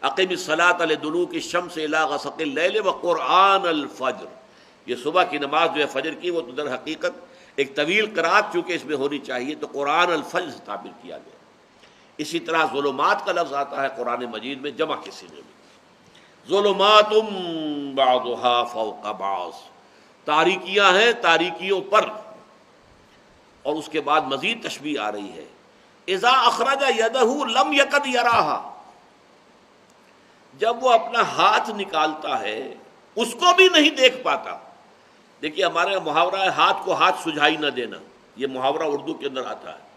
اقیم الصلاۃ لدلوک الشمس الی غسق اللیل وقرآن الفجر، یہ صبح کی نماز جو ہے فجر کی، وہ تو در حقیقت ایک طویل قرات چونکہ اس میں ہونی چاہیے، تو قرآن الفجر سے تعبیر کیا گیا۔ اسی طرح ظلمات کا لفظ آتا ہے قرآن مجید میں جمع کے صیغے میں، ظلمات بعضها فوق بعض، تاریکیاں ہیں تاریکیوں پر۔ اور اس کے بعد مزید تشبیہ آ رہی ہے، اذا اخرج یدہ لم یکد یراہا، جب وہ اپنا ہاتھ نکالتا ہے اس کو بھی نہیں دیکھ پاتا۔ دیکھیے ہمارے محاورہ ہے ہاتھ کو ہاتھ سجھائی نہ دینا، یہ محاورہ اردو کے اندر آتا ہے۔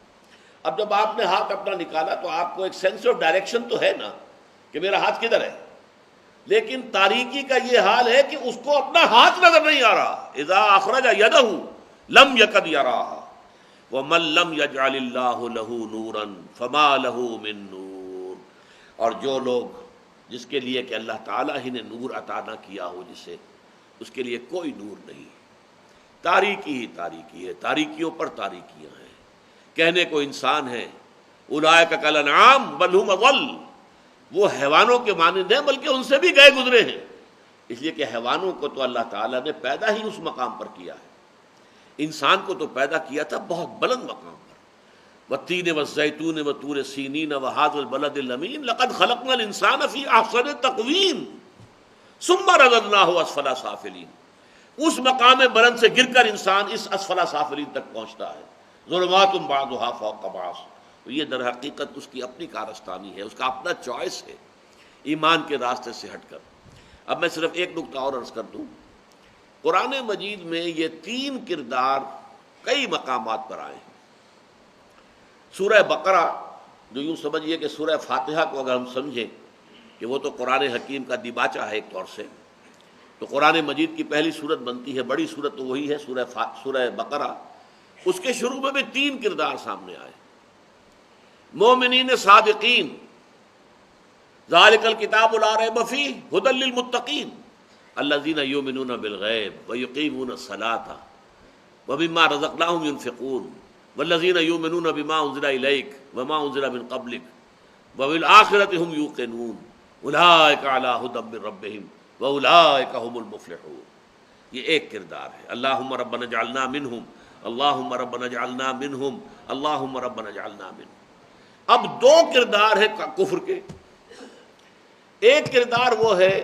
اب جب آپ نے ہاتھ اپنا نکالا تو آپ کو ایک سینس آف ڈائریکشن تو ہے نا کہ میرا ہاتھ کدھر ہے، لیکن تاریکی کا یہ حال ہے کہ اس کو اپنا ہاتھ نظر نہیں آ رہا۔ اذا اخرج یدہ لم یکد یراہا ومن لم یجعل اللہ لہ نورا فما لہ من نور، اور جو لوگ، جس کے لیے کہ اللہ تعالیٰ ہی نے نور عطا نہ کیا ہو جسے، اس کے لیے کوئی نور نہیں۔ تاریکی ہی تاریکی ہے، تاریکیوں پر تاریکیاں ہیں۔ کہنے کو انسان ہے اولئک کالانعام بل ھم اضل، وہ حیوانوں کے مانند ہیں بلکہ ان سے بھی گئے گزرے ہیں، اس لیے کہ حیوانوں کو تو اللہ تعالیٰ نے پیدا ہی اس مقام پر کیا ہے، انسان کو تو پیدا کیا تھا بہت بلند مقام پر۔ والتین والزیتون وطور سینین وھذا البلد الامین لقد خلقنا الانسان فی احسن تقویم ثم رددناہ اسفل سافلین، اس مقام بلند سے گر کر انسان اس اسفل سافلین تک پہنچتا ہے۔ ظلمات بعضها فوق بعض، یہ در حقیقت اس کی اپنی کارستانی ہے، اس کا اپنا چوائس ہے ایمان کے راستے سے ہٹ کر۔ اب میں صرف ایک نکتہ اور عرض کر دوں، قرآن مجید میں یہ تین کردار کئی مقامات پر آئے ہیں۔ سورہ بقرہ، جو یوں سمجھیے کہ سورہ فاتحہ کو اگر ہم سمجھیں کہ وہ تو قرآن حکیم کا دیباچہ ہے ایک طور سے، تو قرآن مجید کی پہلی سورت بنتی ہے، بڑی سورت تو وہی ہے سورہ بقرہ۔ اس کے شروع میں بھی تین کردار سامنے آئے، مومنین صادقین، ذالک الکتاب لا ریب فیہ ھدی للمتقین الذین یؤمنون بالغیب ویقیمون الصلاۃ ومما رزقناہم ینفقون والذین یؤمنون بما انزل الیک وما انزل من قبلک وبالآخرۃ ھم یوقنون اولئک علی ھدی من ربہم واولئک ھم المفلحون۔ یہ ایک کردار ہے، اللہم ربنا اجعلنا منہم، اللہم ربنا اجعلنا منہم، اللہم ربنا اجعلنا منہم۔ اب دو کردار ہیں کفر کے، ایک کردار وہ ہے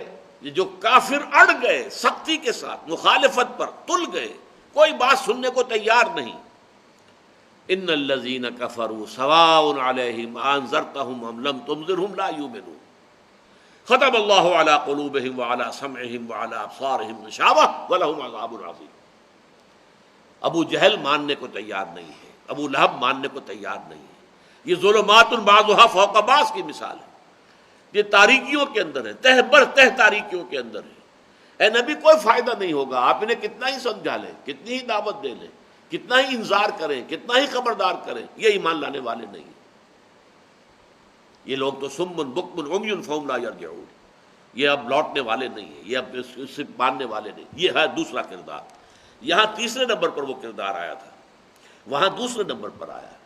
جو کافر اڑ گئے سختی کے ساتھ، مخالفت پر تل گئے، کوئی بات سننے کو تیار نہیں۔ ان الذین کفروا سواء علیہم انذرتہم ام لم تنذرہم لا یؤمنون ختم اللہ علی قلوبہم وعلی سمعہم وعلی ابصارہم غشاوہ ولہم عذاب عظیم۔ ابو جہل ماننے کو تیار نہیں ہے، ابو لہب ماننے کو تیار نہیں ہے۔ یہ ظلمات بعضها فوق بعض کی مثال ہے، یہ تاریکیوں کے اندر ہے، تہ بر تہ تاریکیوں کے اندر ہے۔ اے نبی کوئی فائدہ نہیں ہوگا، آپ انہیں کتنا ہی سمجھا لیں، کتنی ہی دعوت دے لیں، کتنا ہی انذار کریں، کتنا ہی خبردار کریں، یہ ایمان لانے والے نہیں ہیں۔ یہ لوگ تو صم بکم عمی فہم لا یرجعون، یہ اب لوٹنے والے نہیں ہیں، یہ اب اس سے ماننے والے نہیں۔ یہ ہے دوسرا کردار۔ یہاں تیسرے نمبر پر وہ کردار آیا تھا، وہاں دوسرے نمبر پر آیا ہے،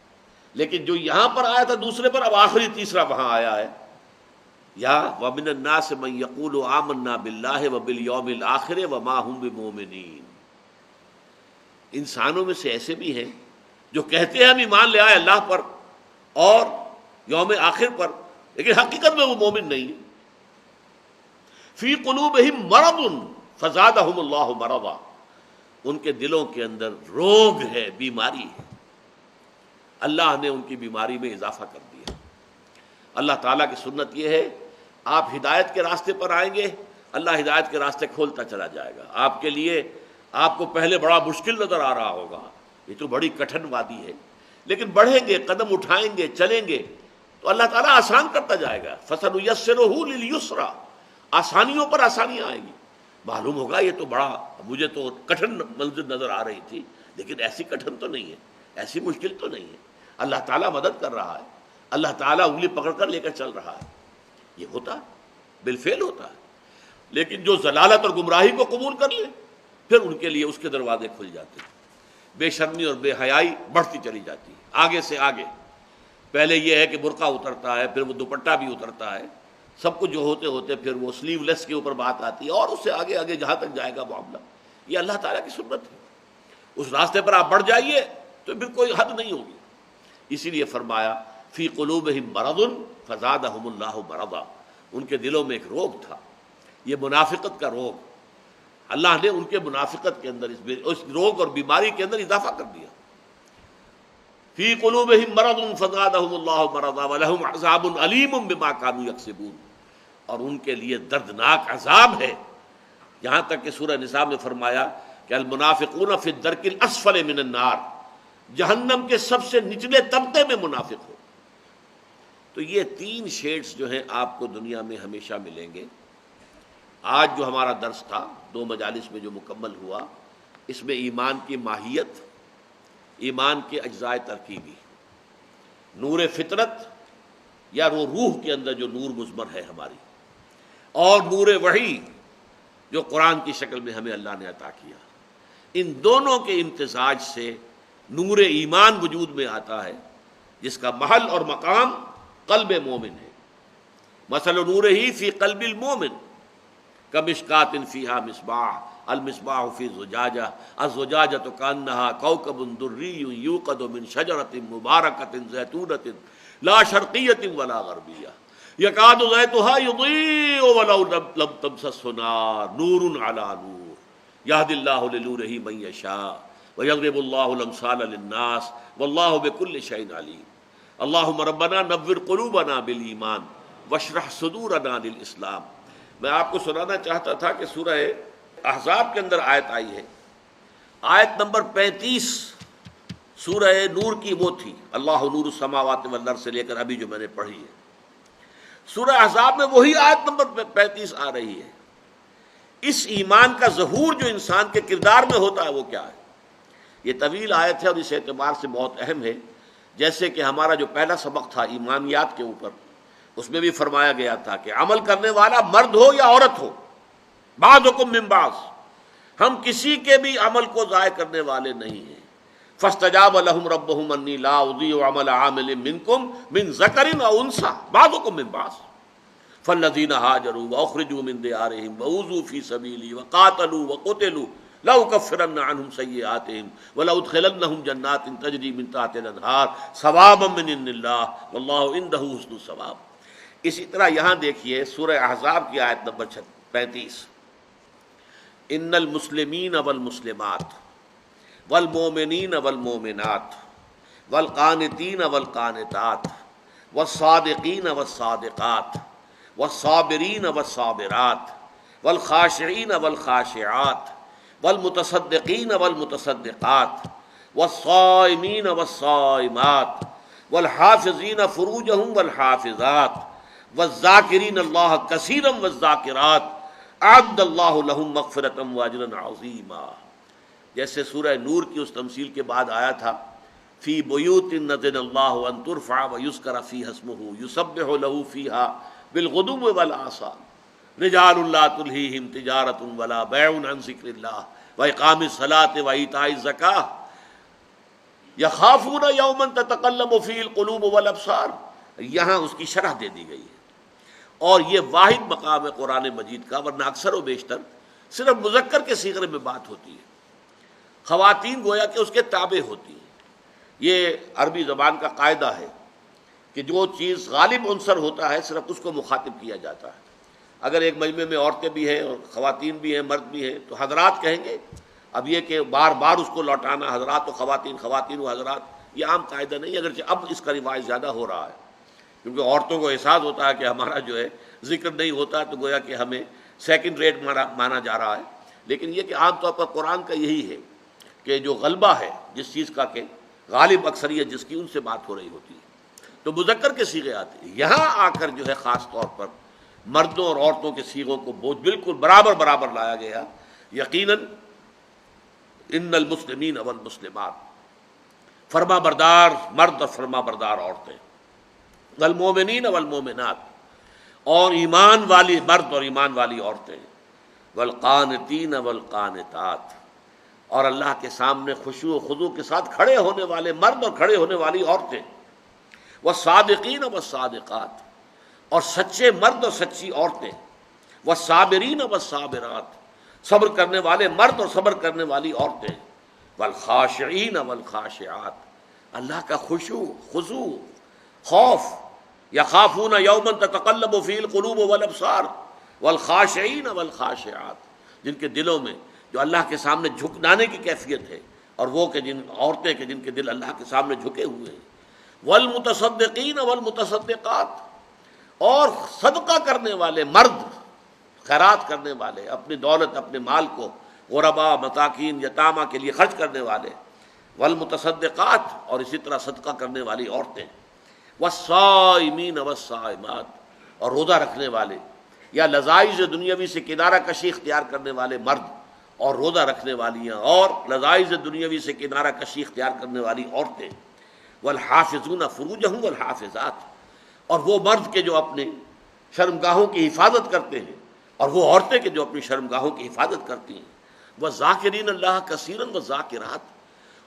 لیکن جو یہاں پر آیا تھا دوسرے پر، اب آخری تیسرا وہاں آیا ہے۔ یا وَمِنَ النَّاسِ مَن يَقُولُ آمَنَّا بِاللَّهِ وَبِالْيَوْمِ الْآخِرِ وَمَا هُمْ بِمُؤْمِنِينَ، انسانوں میں سے ایسے بھی ہیں جو کہتے ہیں ہم ایمان لے آئے اللہ پر اور یوم آخر پر، لیکن حقیقت میں وہ مومن نہیں ہے۔ فی قلوبہم مرض فزادہم اللہ مرضا، ان کے دلوں کے اندر روگ ہے، بیماری ہے، اللہ نے ان کی بیماری میں اضافہ کر دیا۔ اللہ تعالیٰ کی سنت یہ ہے، آپ ہدایت کے راستے پر آئیں گے، اللہ ہدایت کے راستے کھولتا چلا جائے گا آپ کے لیے۔ آپ کو پہلے بڑا مشکل نظر آ رہا ہوگا، یہ تو بڑی کٹھن وادی ہے، لیکن بڑھیں گے، قدم اٹھائیں گے، چلیں گے تو اللہ تعالیٰ آسان کرتا جائے گا۔ فَسَنُيَسِّرُهُ لِلْيُسْرَىٰ، آسانیوں پر آسانیاں آئیں گی۔ معلوم ہوگا یہ تو بڑا، مجھے تو کٹھن منزل نظر آ رہی تھی، لیکن ایسی کٹھن تو نہیں ہے، ایسی مشکل تو نہیں ہے۔ اللہ تعالیٰ مدد کر رہا ہے، اللہ تعالیٰ انگلی پکڑ کر لے کر چل رہا ہے۔ یہ ہوتا ہے، بالفعل ہوتا ہے۔ لیکن جو ضلالت اور گمراہی کو قبول کر لے، پھر ان کے لیے اس کے دروازے کھل جاتے ہیں، بے شرمی اور بے حیائی بڑھتی چلی جاتی ہے آگے سے آگے۔ پہلے یہ ہے کہ برقع اترتا ہے، پھر وہ دوپٹہ بھی اترتا ہے، سب کچھ جو ہوتے ہوتے پھر وہ سلیو لیس کے اوپر بات آتی ہے، اور اس سے آگے آگے جہاں تک جائے گا معاملہ۔ یہ اللہ تعالیٰ کی سنت ہے، اس راستے پر آپ بڑھ جائیے تو پھر کوئی حد نہیں ہوگی۔ اسی لیے فرمایا فی قلوبہم مرض فزادہم اللہ مرضا، ان کے دلوں میں ایک روگ تھا، یہ منافقت کا روگ۔ اللہ نے ان کے منافقت کے اندر اس روگ اور بیماری کے اندر اضافہ کر دیا۔ فی قلوبہم مرض فزادہم اللہ مرضا ولہم عذاب علیم بما کانوا یکسبون، اور ان کے لیے دردناک عذاب ہے، یہاں تک کہ سورہ نساء میں فرمایا کہ المنافقون فی الدرک الاسفل من النار، جہنم کے سب سے نچلے طبقے میں منافق ہو۔ تو یہ تین شیڈز جو ہیں آپ کو دنیا میں ہمیشہ ملیں گے۔ آج جو ہمارا درس تھا 2 مجالس میں جو مکمل ہوا، اس میں ایمان کی ماہیت، ایمان کے اجزاء ترکیبی، نور فطرت یا وہ روح کے اندر جو نور مضمر ہے ہماری، اور نور وحی جو قرآن کی شکل میں ہمیں اللہ نے عطا کیا، ان دونوں کے امتزاج سے نور ایمان وجود میں آتا ہے، جس کا محل اور مقام قلب مومن ہے۔ مثل نورہ فی قلب المومن کمشکات فیہا مصباح، المصباح فی زجاجہ، الزجاجۃ کانہا کوکب دری یوقد من شجرۃ مبارکۃ زیتونۃ لا شرقیۃ ولا غربیہ یکاد زیتها یضیء ولو لم تمسسہ نار، نور علی نور، یہدی اللہ لنورہ من یشاء ویضرب اللہ الامثال للناس واللہ بکل شیء علیم۔ اللہم ربنا نور قلوبنا بالایمان واشرح صدورنا للاسلام۔ میں آپ کو سنانا چاہتا تھا کہ سورہ احزاب کے اندر آیت آئی ہے، آیت نمبر 35 سورہ نور کی وہ تھی، اللہ نور السماوات والارض سے لے کر ابھی جو میں نے پڑھی ہے۔ سورہ احزاب میں وہی آیت نمبر 35 آ رہی ہے۔ اس ایمان کا ظہور جو انسان کے کردار میں ہوتا ہے وہ کیا ہے؟ یہ طویل آیت ہے اور اس اعتبار سے بہت اہم ہے، جیسے کہ ہمارا جو پہلا سبق تھا ایمانیات کے اوپر، اس میں بھی فرمایا گیا تھا کہ عمل کرنے والا مرد ہو یا عورت ہو، بعضکم من بعض، ہم کسی کے بھی عمل کو ضائع کرنے والے نہیں ہیں۔ فاستجاب لهم ربهم انی لا اضیع عمل عامل منکم من ذکر او انثی بعضکم من بعض فالذین ہاجروا واخرجوا من دیارهم واوذوا فی سبیلی وقاتلوا وقتلوا لأکفرن عنهم سیئاتهم ولأدخلنهم جنات تجری من تحتها الانہار ثوابا من عند اللہ واللہ عنده حسن الثواب۔ اسی طرح یہاں دیکھیے سورہ احزاب کی آیت نمبر 35، ان المسلمین والمسلمات والمؤمنین والمؤمنات والقانتین والقانتات والصادقین والصادقات والصابرین والصابرات والخاشعین والخاشعات والمتصدقین والمتصدقات والصائمین والصائمات والحافظین فروجہم والحافظات والذاکرین اللہ کثیرا والذاکرات اعد اللہ لہم مغفرۃ واجرا عظیما۔ جیسے سورہ نور کی اس تمثیل کے بعد آیا تھا فی بیوت اذن اللہ ان ترفع ویذکر فیہا اسمہ یسبح لہ فیہا بالغدو والآصال رجال لا تلہیہم تجارۃ ولا بیع عن ذکر اللہ واقام الصلاۃ وایتاء الزکاۃ یخافون یوما تتقلب فیہ القلوب والابصار۔ یہاں اس کی شرح دے دی گئی ہے، اور یہ واحد مقام ہے قرآن مجید کا، ورنہ اکثر و بیشتر صرف مذکر کے صیغے میں بات ہوتی ہے، خواتین گویا کہ اس کے تابع ہوتی ہیں۔ یہ عربی زبان کا قاعدہ ہے کہ جو چیز غالب عنصر ہوتا ہے صرف اس کو مخاطب کیا جاتا ہے. اگر ایک مجمع میں عورتیں بھی ہیں اور خواتین بھی ہیں مرد بھی ہیں تو حضرات کہیں گے. اب یہ کہ بار بار اس کو لوٹانا حضرات و خواتین خواتین و حضرات یہ عام قاعدہ نہیں، اگرچہ اب اس کا رواج زیادہ ہو رہا ہے کیونکہ عورتوں کو احساس ہوتا ہے کہ ہمارا جو ہے ذکر نہیں ہوتا تو گویا کہ ہمیں سیکنڈ ریٹ مانا جا رہا ہے. لیکن یہ کہ عام طور پر قرآن کا یہی ہے کہ جو غلبہ ہے جس چیز کا کہ غالب اکثریت جس کی ان سے بات ہو رہی ہوتی ہے تو مذکر کے صیغے آتے ہیں. یہاں آ کر جو ہے خاص طور پر مردوں اور عورتوں کے صیغوں کو بالکل برابر لایا گیا. یقیناً ان المسلمین والمسلمات، فرما بردار مرد اور فرما بردار عورتیں، والمومنین والمومنات، اور ایمان والی مرد اور ایمان والی عورتیں، والقانتین والقانتات، اور اللہ کے سامنے خشوع و خضوع کے ساتھ کھڑے ہونے والے مرد اور کھڑے ہونے والی عورتیں، والصادقین والصادقات، اور سچے مرد اور سچی عورتیں، والصابرین والصابرات، صبر کرنے والے مرد اور صبر کرنے والی عورتیں، والخاشعین والخاشعات، اللہ کا خشوع خضوع خوف، یخافون یوما تتقلب فیہ القلوب والابصار، والخاشعین والخاشعات، جن کے دلوں میں جو اللہ کے سامنے جھکانے کی کیفیت ہے، اور وہ کہ جن عورتیں کہ جن کے دل اللہ کے سامنے جھکے ہوئے ہیں، والمتصدقین والمتصدقات، اور صدقہ کرنے والے مرد، خیرات کرنے والے، اپنی دولت اپنے مال کو غرباء مساکین یتامہ کے لیے خرچ کرنے والے، والمتصدقات، اور اسی طرح صدقہ کرنے والی عورتیں، والصائمین والصائمات، اور روزہ رکھنے والے یا لذائذ دنیاوی سے کنارہ کشی اختیار کرنے والے مرد اور روزہ رکھنے والیاں، اور لذائذ دنیاوی سے کنارہ کشی اختیار کرنے والی عورتیں، والحافظون فروجہم والحافظات، اور وہ مرد کے جو اپنے شرمگاہوں کی حفاظت کرتے ہیں اور وہ عورتیں کہ جو اپنی شرمگاہوں کی حفاظت کرتی ہیں، والذاکرین اللہ کثیرا والذاکرات،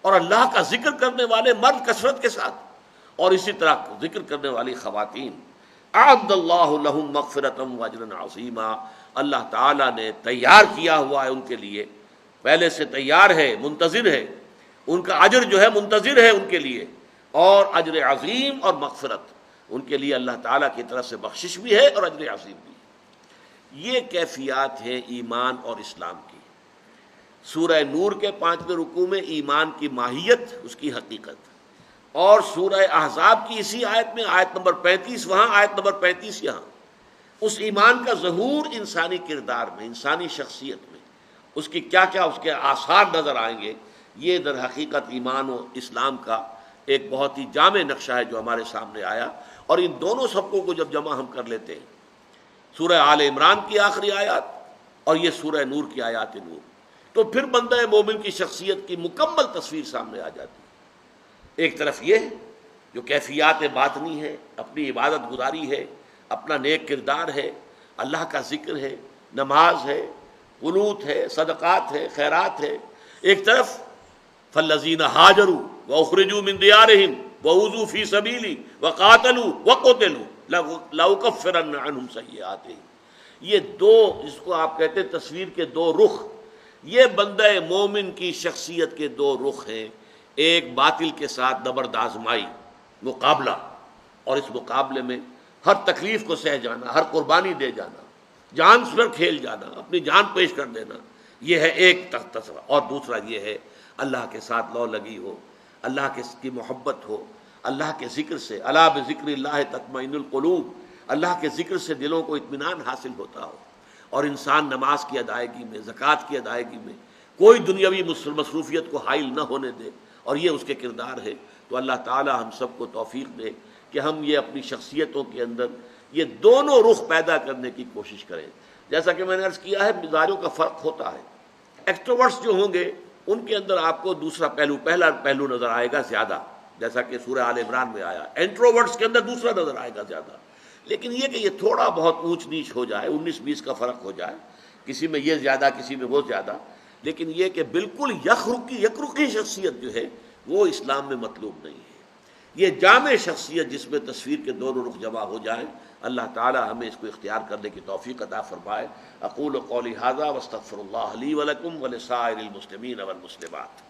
اور اللہ کا ذکر کرنے والے مرد کثرت کے ساتھ، اور اسی طرح ذکر کرنے والی خواتین. اعد اللہ لہم مغفرۃ واجرا عظیما، اللہ تعالیٰ نے تیار کیا ہوا ہے ان کے لیے، پہلے سے تیار ہے، منتظر ہے، ان کا اجر جو ہے منتظر ہے ان کے لیے، اور اجر عظیم اور مغفرت ان کے لیے اللہ تعالیٰ کی طرف سے بخشش بھی ہے اور اجر عظیم بھی ہے. یہ کیفیات ہیں ایمان اور اسلام کی. سورہ نور کے 5ویں رکوع میں ایمان کی ماہیت، اس کی حقیقت، اور سورہ احزاب کی اسی آیت میں آیت نمبر 35 وہاں، آیت نمبر 35 یہاں، اس ایمان کا ظہور انسانی کردار میں، انسانی شخصیت میں، اس کی کیا کیا اس کے آثار نظر آئیں گے. یہ در حقیقت ایمان و اسلام کا ایک بہت ہی جامع نقشہ ہے جو ہمارے سامنے آیا. اور ان دونوں سبقوں کو جب جمع ہم کر لیتے ہیں، سورہ آل عمران کی آخری آیات اور یہ سورہ نور کی آیات نور، تو پھر بندہ مومن کی شخصیت کی مکمل تصویر سامنے آ جاتی ہے. ایک طرف یہ جو کیفیات باطنی ہے، اپنی عبادت گزاری ہے، اپنا نیک کردار ہے، اللہ کا ذکر ہے، نماز ہے، قنوت ہے، صدقات ہے، خیرات ہے. ایک طرف فالذین ہاجروا واخرجوا من دیارہم وأوذوا فی سبیلی وقاتلوا وقتلوا لأکفرن عنہم سیئاتہم. یہ دو، جس کو آپ کہتے ہیں تصویر کے دو رخ، یہ بندہ مومن کی شخصیت کے دو رخ ہیں. ایک باطل کے ساتھ نبرد آزمائی، مقابلہ، اور اس مقابلے میں ہر تکلیف کو سہ جانا، ہر قربانی دے جانا، جان پر کھیل جانا، اپنی جان پیش کر دینا، یہ ہے ایک تصور. اور دوسرا یہ ہے اللہ کے ساتھ لو لگی ہو، اللہ کی محبت ہو، اللہ کے ذکر سے، الا بذکر اللہ تطمئن القلوب، اللہ کے ذکر سے دلوں کو اطمینان حاصل ہوتا ہو، اور انسان نماز کی ادائیگی میں، زکوٰۃ کی ادائیگی میں کوئی دنیاوی مصروفیت کو حائل نہ ہونے دے، اور یہ اس کے کردار ہے. تو اللہ تعالی ہم سب کو توفیق دے کہ ہم یہ اپنی شخصیتوں کے اندر یہ دونوں رخ پیدا کرنے کی کوشش کریں. جیسا کہ میں نے عرض کیا ہے، مزاجوں کا فرق ہوتا ہے. ایکسٹروورٹس جو ہوں گے ان کے اندر آپ کو دوسرا پہلو، پہلا پہلو نظر آئے گا زیادہ، جیسا کہ سورہ آل عمران میں آیا. انٹروورٹس کے اندر دوسرا نظر آئے گا زیادہ. لیکن یہ کہ یہ تھوڑا بہت اونچ نیچ ہو جائے، 19-20 کا فرق ہو جائے، کسی میں یہ زیادہ کسی میں وہ زیادہ، لیکن یہ کہ بالکل یکرخی شخصیت جو ہے وہ اسلام میں مطلوب نہیں ہے. یہ جامع شخصیت جس میں تصویر کے دونوں رخ جمع ہو جائیں، اللہ تعالی ہمیں اس کو اختیار کرنے کی توفیق عطا فرمائے. اقول قولی ھذا واستغفر اللہ لی ولکم ولسائر المسلمین والمسلمات.